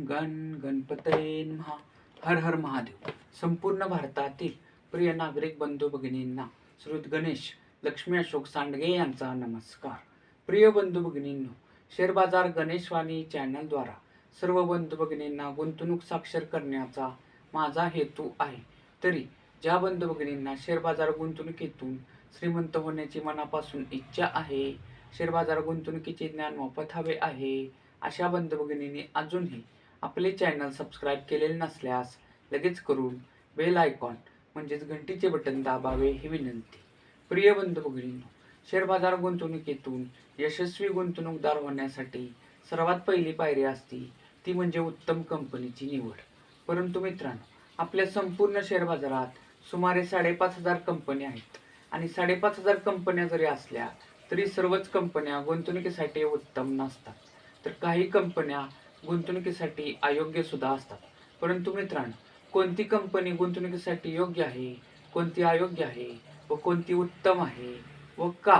गण गणपतये नमः. हर हर महादेव. संपूर्ण भारतातील प्रिय नागरिक बंधू भगिनींना श्रीयुत गणेश लक्ष्मी अशोक सांडगे यांचा नमस्कार. प्रिय बंधू भगिनींनो, शेअर बाजार गणेशवाणी चॅनलद्वारा सर्व बंधू भगिनींना गुंतवणूक साक्षर करण्याचा माझा हेतू आहे. तरी ज्या बंधू भगिनींना शेअर बाजार गुंतवणुकीतून श्रीमंत होण्याची मनापासून इच्छा आहे, शेअर बाजार गुंतवणुकीचे ज्ञान मोफत हवे आहे, अशा बंधू भगिनींनी अजूनही आपले चॅनल सबस्क्राईब केलेले नसल्यास लगेच करून बेल आयकॉन म्हणजेच घंटीचे बटन दाबावे ही विनंती. प्रिय बंधू भगिनींनो, शेअर बाजार गुंतवणुकीतून यशस्वी गुंतवणूकदार होण्यासाठी सर्वात पहिली पायरी असती ती म्हणजे उत्तम कंपनीची निवड. परंतु मित्रांनो, आपल्या संपूर्ण शेअर बाजारात सुमारे 5,500 कंपन्या आहेत आणि 5,500 कंपन्या जरी असल्या तरी सर्वच कंपन्या गुंतवणुकीसाठी उत्तम नसतात, तर काही कंपन्या गुंतवणुकीसाठी अयोग्य सुद्धा असतात. परंतु मित्रांनो, कोणती कंपनी गुंतवणुकीसाठी योग्य आहे, कोणती अयोग्य आहे व कोणती उत्तम आहे व का,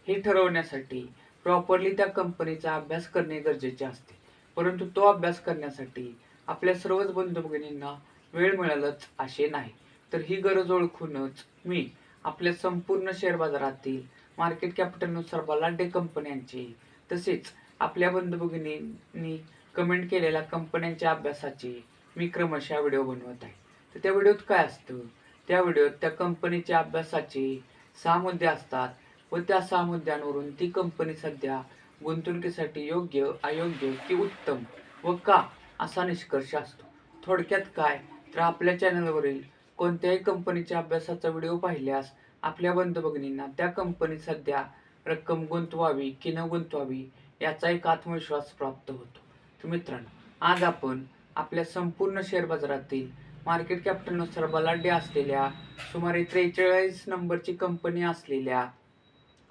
हे ठरवण्यासाठी प्रॉपरली त्या कंपनीचा अभ्यास करणे गरजेचे असते. परंतु तो अभ्यास करण्यासाठी आपल्या सर्वच बंधू भगिनींना वेळ मिळेलच असे नाही. तर ही गरज ओळखूनच मी आपल्या संपूर्ण शेअर बाजारातील मार्केट कॅपिटलनुसार बलाढ्य कंपन्यांचे तसेच आपल्या बंधू भगिनींनी कमेंट केलेल्या कंपन्यांच्या अभ्यासाचे मी क्रमशः व्हिडिओ बनवत आहे. तर त्या व्हिडिओत काय असतं, त्या व्हिडिओत त्या कंपनीच्या अभ्यासाचे 6 मुद्दे असतात व त्या 6 मुद्द्यांवरून ती कंपनी सध्या गुंतवणुकीसाठी योग्य, अयोग्य की उत्तम व का असा निष्कर्ष असतो. थोडक्यात काय, तर आपल्या चॅनलवरील कोणत्याही कंपनीच्या अभ्यासाचा व्हिडिओ पाहिल्यास आपल्या बंधू भगिनींना त्या कंपनीत सध्या रक्कम गुंतवावी की न गुंतवावी याचा एक आत्मविश्वास प्राप्त होतो. तर मित्रांनो, आज आपण आपल्या संपूर्ण शेअर बाजारातील मार्केट कॅपिटलनुसार बलाढ्य असलेल्या सुमारे 43 नंबरची कंपनी असलेल्या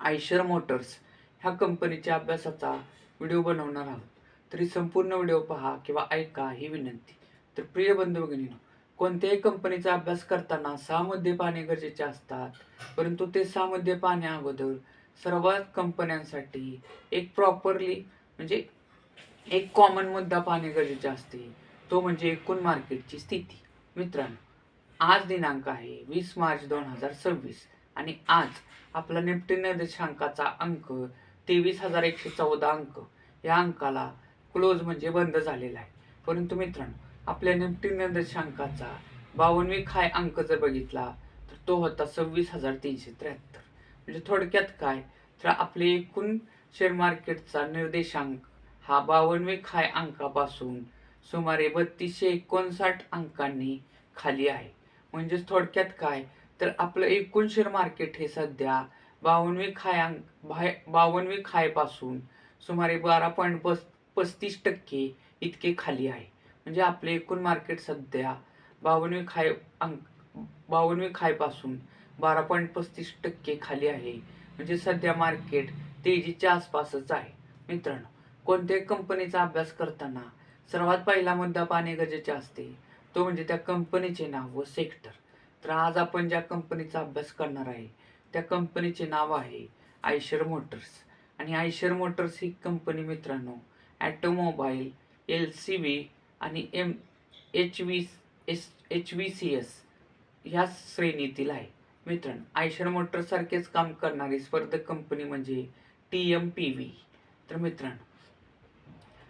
आयशर मोटर्स ह्या कंपनीच्या अभ्यासाचा व्हिडिओ बनवणार आहोत. तरी संपूर्ण व्हिडिओ पहा किंवा ऐका ही विनंती. तर प्रिय बंधू भगिनींनो, कोणत्याही कंपनीचा अभ्यास करताना 6 मुद्दे पाहणे गरजेचे असतात. परंतु ते 6 मुद्दे पाहण्या अगोदर सर्वात कंपन्यांसाठी एक प्रॉपरली म्हणजे एक कॉमन मुद्दा पाहणे गरजेचे असते, तो म्हणजे एकूण मार्केटची स्थिती. मित्रांनो, आज दिनांक आहे 20 मार्च 2026 आणि आज आपला निफ्टी निर्देशांकाचा अंक 23,114 अंक या अंकाला क्लोज म्हणजे बंद झालेला आहे. परंतु मित्रांनो, आपल्या निफ्टी निर्देशांकाचा 52वी हाय अंक जर बघितला तर तो होता 26,373. म्हणजे थोडक्यात काय, तर आपले एकूण शेअर मार्केटचा निर्देशांक हा 52वे हाय अंकापासून सुमारे 3259 अंकांनी खाली आहे. म्हणजेच थोडक्यात काय, तर आपलं एकूण शेअर मार्केट हे सध्या 52वी हाय पासून सुमारे 12.35% इतके खाली आहे. म्हणजे आपले एकूण मार्केट सध्या 52वी हाय पासून 12.35% खाली आहे. म्हणजे सध्या मार्केट तेजीच्या आसपासच आहे. मित्रांनो, कोणत्याही कंपनीचा अभ्यास करताना सर्वात पहिला मुद्दा पाहणे गरजेचे असते, तो म्हणजे त्या कंपनीचे नाव व सेक्टर. तर आज आपण ज्या कंपनीचा अभ्यास करणार आहे त्या कंपनीचे नाव आहे आयशर मोटर्स. आणि आयशर मोटर्स ही कंपनी मित्रांनो ॲटोमोबाईल, LCV आणि HVCS ह्या श्रेणीतील आहे. मित्रांनो, आयशर मोटर्स सारखेच काम करणारी स्पर्धक कंपनी म्हणजे TMPV. तर मित्रांनो,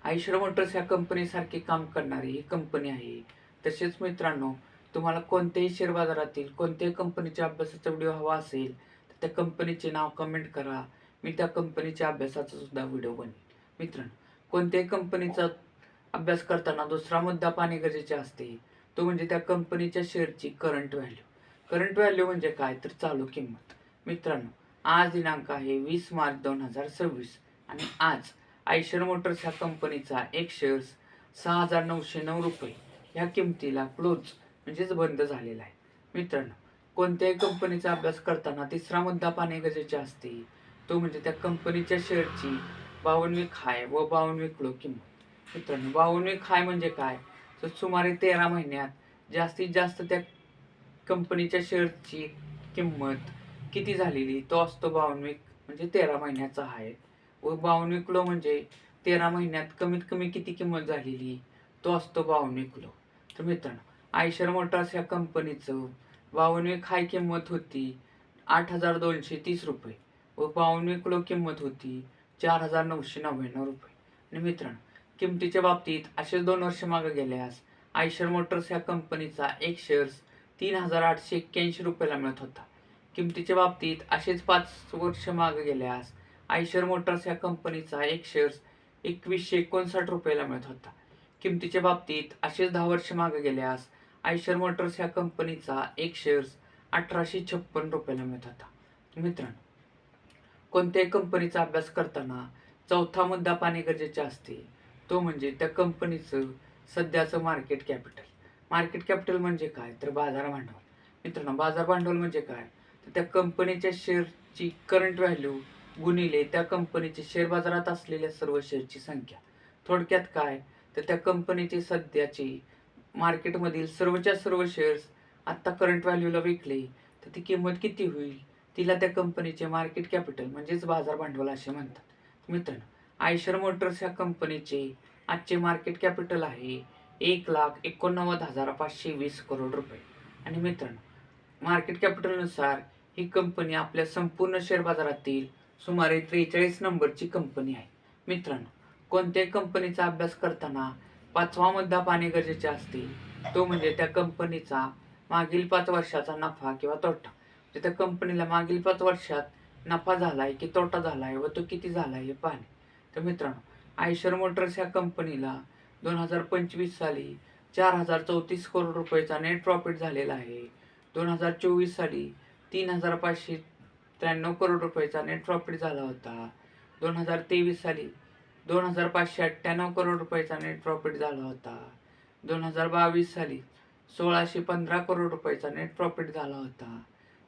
आयशर मोटर्स ह्या कंपनीसारखी काम करणारी ही कंपनी आहे. तसेच मित्रांनो, तुम्हाला कोणत्याही शेअर बाजारातील कोणत्याही कंपनीच्या अभ्यासाचा व्हिडिओ हवा असेल तर त्या कंपनीचे नाव कमेंट करा, मी त्या कंपनीच्या अभ्यासाचा सुद्धा व्हिडिओ बनवेन. मित्रांनो, कोणत्याही कंपनीचा अभ्यास करताना दुसरा मुद्दा पाहणे गरजेचे असते, तो म्हणजे त्या कंपनीच्या शेअरची करंट व्हॅल्यू. करंट व्हॅल्यू म्हणजे काय, तर चालू किंमत. मित्रांनो, आज दिनांक आहे 20 मार्च 2026 आणि आज आयशर मोटर्स ह्या कंपनीचा एक शेअर्स 6,909 रुपये ह्या किमतीला क्लोज म्हणजेच बंद झालेला आहे. मित्रांनो, कोणत्याही कंपनीचा अभ्यास करताना तिसरा मुद्दा पाहणे गरजेचे असते, तो म्हणजे त्या कंपनीच्या शेअरची 52वी हाय व 52वी क्लो किंमत. मित्रांनो, 52वी हाय म्हणजे काय, तर सुमारे 13 महिन्यात जास्तीत जास्त त्या कंपनीच्या शेअरची किंमत किती झालेली तो असतो 52वी म्हणजे 13 महिन्याचा हाय व 52वी क्लो म्हणजे 13 महिन्यात कमीत कमी किती किंमत झालेली तो असतो बावनिक किलो. तर मित्रांनो, आयशर मोटार्स या कंपनीचं बावनिक हाय किंमत होती 8,230 रुपये व बावनिक किलो किंमत होती 4,999 रुपये. आणि मित्रांनो, किमतीच्या बाबतीत असेच 2 वर्ष मागे गेल्यास आयशर मोटर्स या कंपनीचा एक शेअर्स 3,881 रुपयाला मिळत होता. किमतीच्या बाबतीत असेच 5 वर्ष मागे गेल्यास आयशर मोटर्स या कंपनीचा एक शेअर्स 2,159 रुपयाला मिळत होता. किमतीच्या बाबतीत असेच 10 वर्ष मागे गेल्यास आयशर मोटर्स या कंपनीचा एक शेअर्स 1,856 रुपयाला मिळत होता. मित्रांनो, कोणत्याही कंपनीचा अभ्यास करताना चौथा मुद्दा पाहणे गरजेचे असते, तो म्हणजे त्या कंपनीचं सध्याचं मार्केट कॅपिटल. मार्केट कॅपिटल म्हणजे काय, तर बाजार भांडवल. मित्रांनो, बाजार भांडवल म्हणजे काय, तर त्या कंपनीच्या शेअरची करंट व्हॅल्यू गुणिले त्या कंपनीचे शेअर बाजारात असलेल्या सर्व शेअरची संख्या. थोडक्यात काय, तर त्या कंपनीचे सध्याचे मार्केटमधील सर्वच्या सर्व शेअर्स आत्ता करंट व्हॅल्यूला विकले तर ती किंमत किती होईल, तिला त्या कंपनीचे मार्केट कॅपिटल म्हणजेच बाजार भांडवल असे म्हणतात. मित्रांनो, आयशर मोटर्स या कंपनीचे आजचे मार्केट कॅपिटल आहे 1,89,520 करोड रुपये. आणि मित्रांनो, मार्केट कॅपिटलनुसार ही कंपनी आपल्या संपूर्ण शेअर बाजारातील सुमारे 43 नंबरची कंपनी आहे. मित्रांनो, कोणत्याही कंपनीचा अभ्यास करताना 5वा मुद्दा पाहणे गरजेचे असते, तो म्हणजे त्या कंपनीचा मागील 5 वर्षाचा नफा किंवा तोटा. म्हणजे त्या कंपनीला मागील 5 वर्षात नफा झालाय की तोटा झालाय व तो किती झालाय हे पाहणे. तर मित्रांनो, आयशर मोटर्स या कंपनीला 2025 साली 4,034 करोड रुपयाचा नेट प्रॉफिट झालेला आहे. 2024 साली 3,593 करोड रुपयाचा नेट प्रॉफिट झाला होता. 2023 साली 2,598 करोड रुपयाचा नेट प्रॉफिट झाला होता. 2022 साली 1,615 करोड रुपयाचा नेट प्रॉफिट झाला होता.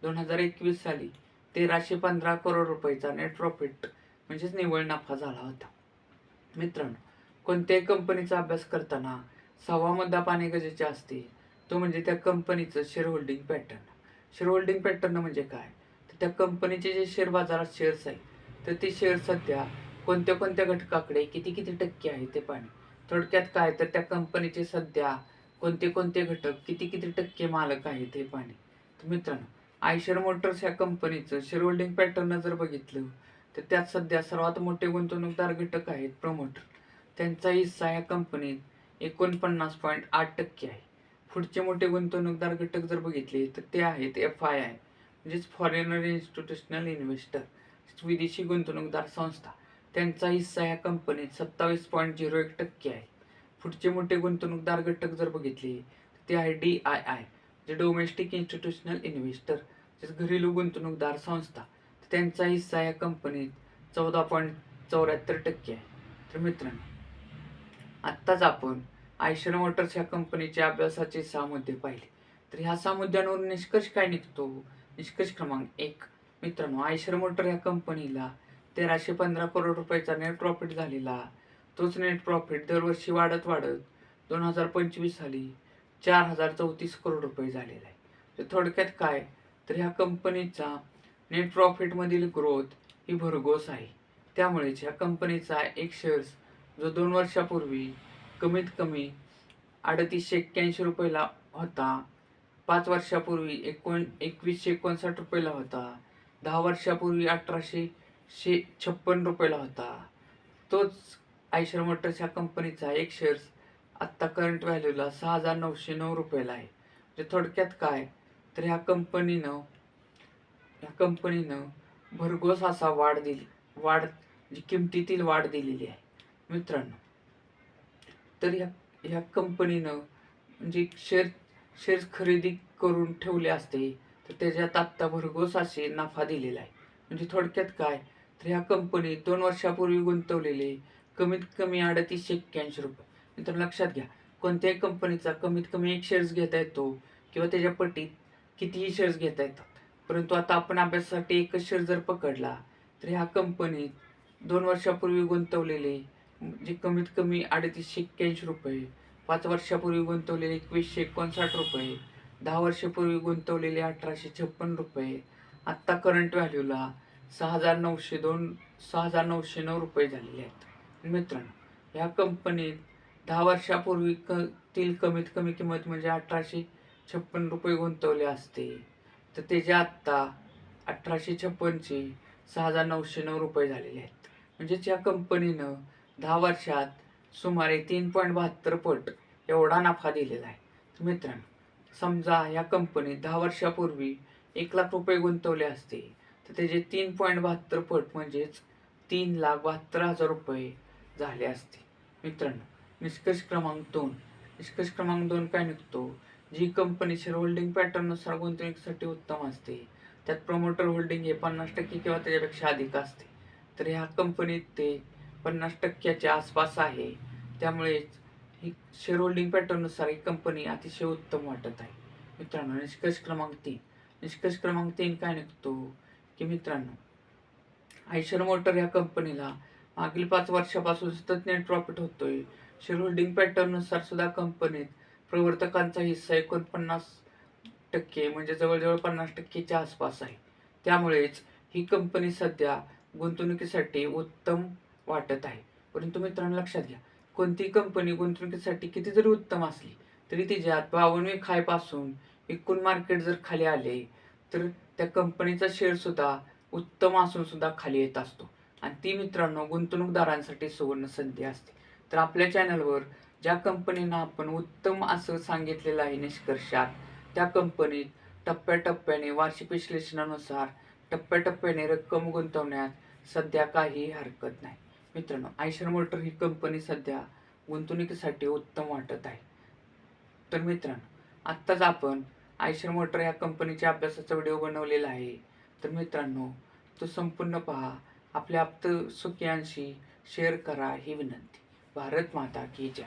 2021 साली 1,315 करोड रुपयाचा नेट प्रॉफिट म्हणजेच निव्वळ नफा झाला होता. मित्रांनो, कोणत्याही कंपनीचा अभ्यास करताना 6वा मुद्दा पाहणे गरजेचे असते, तो म्हणजे त्या कंपनीचं share holding pattern. Share holding pattern म्हणजे काय, तर त्या कंपनीचे जे शेअर बाजारात शेअर्स आहेत तर ते शेअर सध्या कोणत्या कोणत्या घटकाकडे किती किती टक्के आहे ते पाहणे. थोडक्यात काय, तर त्या कंपनीचे सध्या कोणते कोणते घटक किती किती टक्के मालक आहेत हे पाहणे. तर मित्रांनो, आयशर मोटर्स या कंपनीचं शेअर होल्डिंग पॅटर्न जर बघितलं तर त्यात सध्या सर्वात मोठे गुंतवणूकदार घटक आहेत प्रमोटर. त्यांचा हिस्सा या कंपनीत 49.8% आहे. पुढचे मोठे गुंतवणूकदार घटक जर बघितले तर ते आहेत FII म्हणजेच फॉरेनर इन्स्टिट्यूशनल इन्व्हेस्टर, विदेशी गुंतवणूकदार संस्था. त्यांचा हिस्सा या कंपनीत 27.01% आहे. पुढचे मोठे गुंतवणूकदार घटक जर बघितले तर ते आहे DII जे डोमेस्टिक इन्स्टिट्यूशनल इन्व्हेस्टर, घरेलू गुंतवणूकदार संस्था. त्यांचा हिस्सा या कंपनीत 14.74% आहे. तर मित्रांनो, आत्ताच आपण आयशर मोटर्स या कंपनीच्या अभ्यासाचे 6 मुद्दे पाहिले. तर ह्या 6 मुद्द्यांवरून निष्कर्ष काय निघतो? निष्कर्ष क्रमांक 1, मित्रांनो, आयशर मोटर या कंपनीला 1,315 करोड रुपयाचा नेट प्रॉफिट झालेला. तोच नेट प्रॉफिट दरवर्षी वाढत वाढत 2025 साली 4,034 करोड रुपये झालेला आहे. तर थोडक्यात काय, तर ह्या कंपनीचा नेट प्रॉफिटमधील ग्रोथ ही भरघोस आहे. त्यामुळेच ह्या कंपनीचा एक शेअर्स जो 2 वर्षापूर्वी कमीत कमी 3,881 रुपयाला होता, 5 वर्षापूर्वी 2,159 रुपयाला होता, 10 वर्षापूर्वी 1,856 रुपयाला होता, तोच आयशर मोटर्स ह्या कंपनीचा एक शेअर्स आत्ता करंट व्हॅल्यूला 6,909 रुपयाला आहे. म्हणजे थोडक्यात काय, तर ह्या कंपनीनं भरघोस असा किमतीतील वाढ दिलेली आहे. मित्रांनो, तर ह्या कंपनीनं म्हणजे शेअर्स खरेदी करून ठेवले असते तर त्याच्यात आत्ता भरघोस असे नफा दिलेला आहे. म्हणजे थोडक्यात काय, तर ह्या कंपनीत 2 वर्षापूर्वी गुंतवलेले कमीत कमी 3,881 रुपये. मित्रांनो, लक्षात घ्या, कोणत्याही कंपनीचा कमीत कमी एक शेअर्स घेता येतो किंवा त्याच्या पटीत कितीही शेअर्स घेता येतात. परंतु आता आपण अभ्यासासाठी एकच शेअर जर पकडला तर ह्या कंपनीत 2 वर्षापूर्वी गुंतवलेले म्हणजे कमीत कमी 3,881 रुपये, 5 वर्षापूर्वी गुंतवलेले 2,159 रुपये, 10 वर्षापूर्वी गुंतवलेले 1,856 रुपये, आत्ता करंट व्हॅल्यूला 6,909 रुपये झालेले आहेत. मित्रांनो, ह्या कंपनीत 10 वर्षापूर्वी तील कमीत कमी किंमत म्हणजे 1856 रुपये गुंतवले असते, तर त्याचे आत्ता 1856चे 6,909 रुपये झालेले आहेत. म्हणजेच या कंपनीनं 10 वर्षात सुमारे 3.72 पट एवढा नफा दिलेला आहे. तर मित्रांनो, समजा या कंपनीत 10 वर्षापूर्वी 1,00,000 रुपये गुंतवले असते, तर त्याचे 3.72 पट म्हणजेच 3,72,000 रुपये झाले असते. मित्रांनो, निष्कर्ष क्रमांक 2. निष्कर्ष क्रमांक 2 काय निघतो? जी कंपनी शेअर होल्डिंग पॅटर्ननुसार गुंतवणुकीसाठी उत्तम असते, त्यात प्रमोटर होल्डिंग हे 50% किंवा त्याच्यापेक्षा अधिक असते. तर ह्या कंपनीत ते 50%च्या आसपास आहे. त्यामुळेच ही शेअर होल्डिंग पॅटर्ननुसार ही कंपनी अतिशय उत्तम वाटत आहे. मित्रांनो, निष्कर्ष क्रमांक 3. निष्कर्ष क्रमांक 3 काय निघतो? की मित्रांनो, आयशर मोटर या कंपनीला मागील 5 वर्षापासून सतत नेट प्रॉफिट होतोय. शेअर होल्डिंग पॅटर्ननुसार सुद्धा कंपनीत प्रवर्तकांचा हिस्सा 49% म्हणजे जवळजवळ 50%च्या आसपास आहे. त्यामुळेच ही कंपनी सध्या गुंतवणुकीसाठी उत्तम वाटत आहे. परंतु मित्रांनो, लक्षात घ्या, कोणतीही कंपनी गुंतवणुकीसाठी किती जरी उत्तम असली तरी तिच्यात 52 खायपासून एकूण मार्केट जर खाली आले तर त्या कंपनीचा शेअर सुद्धा उत्तम असून सुद्धा खाली येत असतो. आणि ती मित्रांनो गुंतवणूकदारांसाठी सुवर्ण संधी असते. तर आपल्या चॅनलवर ज्या कंपनींना आपण उत्तम असं सांगितलेलं आहे निष्कर्षात, त्या कंपनीत टप्प्याटप्प्याने वार्षिक विश्लेषणानुसार टप्प्याटप्प्याने रक्कम गुंतवण्यात सध्या काही हरकत नाही. मित्रांनो, आयशर मोटर ही कंपनी सध्या गुंतवणुकीसाठी उत्तम वाटत आहे. तर मित्रांनो, आत्ताच आपण आयशर मोटर या कंपनीच्या अभ्यासाचा व्हिडिओ बनवलेला आहे. तर मित्रांनो, तो संपूर्ण पहा. आपल्या आप्तसुखियांशी शेअर करा ही विनंती. भारत माता की जय.